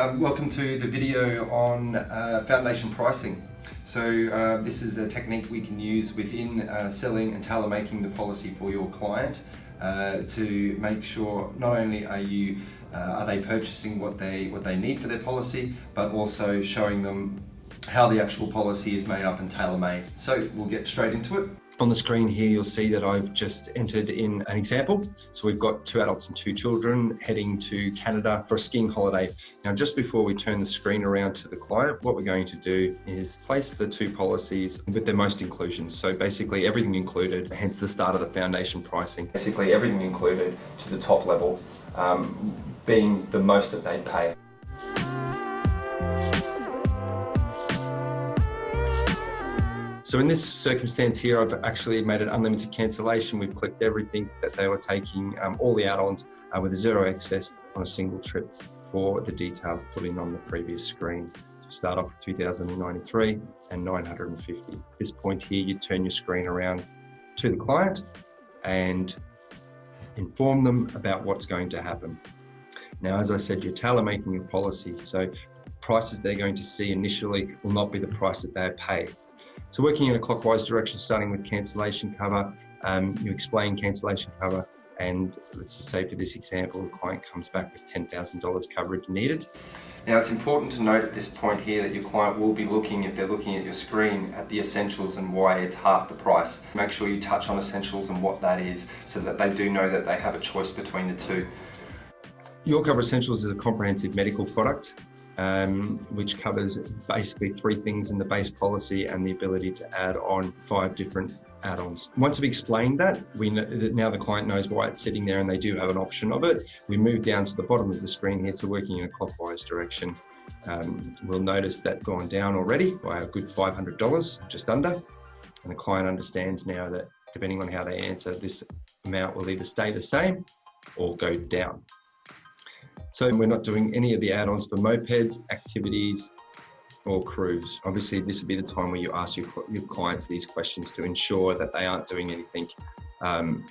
welcome to the video on foundation pricing. So this is a technique we can use within selling and tailor making the policy for your client to make sure not only are they purchasing what they need for their policy, but also showing them how the actual policy is made up and tailor-made. So we'll get straight into it. On the screen here, you'll see that I've just entered in an example. So we've got 2 adults and 2 children heading to Canada for a skiing holiday. Now, just before we turn the screen around to the client, what we're going to do is place the 2 policies with their most inclusions. So basically everything included, hence the start of the foundation pricing. Basically everything included to the top level, being the most that they pay. So in this circumstance here, I've actually made an unlimited cancellation. We've clicked everything that they were taking, all the add-ons with 0 excess on a single trip for the details put in on the previous screen. So we start off with 2,093 and 950. At this point here, you turn your screen around to the client and inform them about what's going to happen. Now, as I said, you're tailor-making your policy, so prices they're going to see initially will not be the price that they pay. So working in a clockwise direction, starting with cancellation cover, you explain cancellation cover, and let's just say for this example, the client comes back with $10,000 coverage needed. Now it's important to note at this point here that your client will be looking, if they're looking at your screen, at the essentials and why it's half the price. Make sure you touch on essentials and what that is so that they do know that they have a choice between the 2. Your Cover Essentials is a comprehensive medical product which covers basically 3 things in the base policy and the ability to add on 5 different add-ons. Once we've explained that, we know that now the client knows why it's sitting there and they do have an option of it. We move down to the bottom of the screen here, so working in a clockwise direction. We'll notice that gone down already by a good $500, just under. And the client understands now that depending on how they answer, this amount will either stay the same or go down. So we're not doing any of the add-ons for mopeds, activities, or cruise. Obviously, this would be the time where you ask your clients these questions to ensure that they aren't doing anything,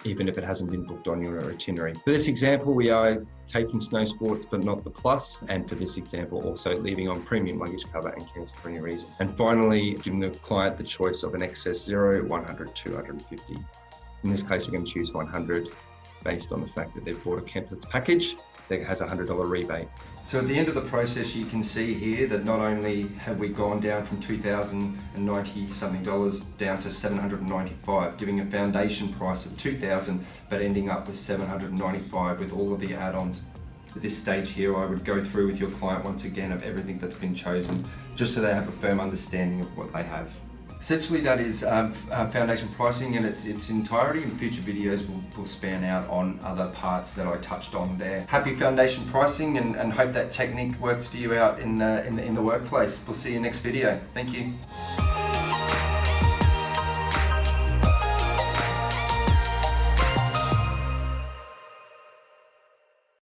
even if it hasn't been booked on your itinerary. For this example, we are taking snow sports, but not the plus. And for this example, also leaving on premium luggage cover and cancel for any reason. And finally, giving the client the choice of an excess 0, 100, 250. In this case, we're going to choose 100 based on the fact that they've bought a camper's package that has a $100 rebate. So at the end of the process, you can see here that not only have we gone down from $2,090 something down to $795, giving a foundation price of $2,000, but ending up with $795 with all of the add-ons. At this stage here, I would go through with your client once again of everything that's been chosen, just so they have a firm understanding of what they have. Essentially, that is foundation pricing in its entirety. In future videos, we'll span out on other parts that I touched on there. Happy foundation pricing, and hope that technique works for you out in the workplace. We'll see you next video. Thank you.